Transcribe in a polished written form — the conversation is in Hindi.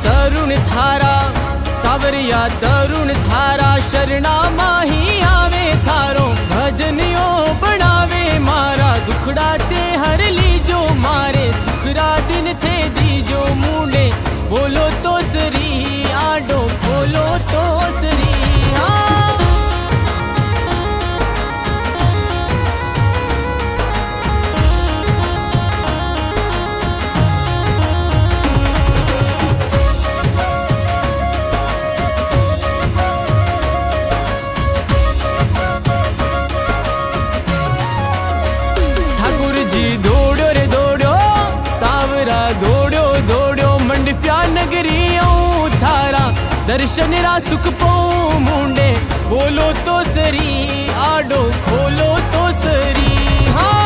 तरुण थारा सावरिया तरुण थारा शरणा माही आवे थारो भजनियो बनावे मारा दुखड़ा ते हर लीजो मारे सुखरा दिन थे दीजो मुंडे बोलो तो सरी आडो बोलो तो सरी दौड़ो रे दौड़ो सावरा दौड़ो दौड़ो मंडप्या नगरी थारा दर्शन रा सुख पाऊं मुंडे बोलो तो सरी आडो खोलो तो सरी हाँ।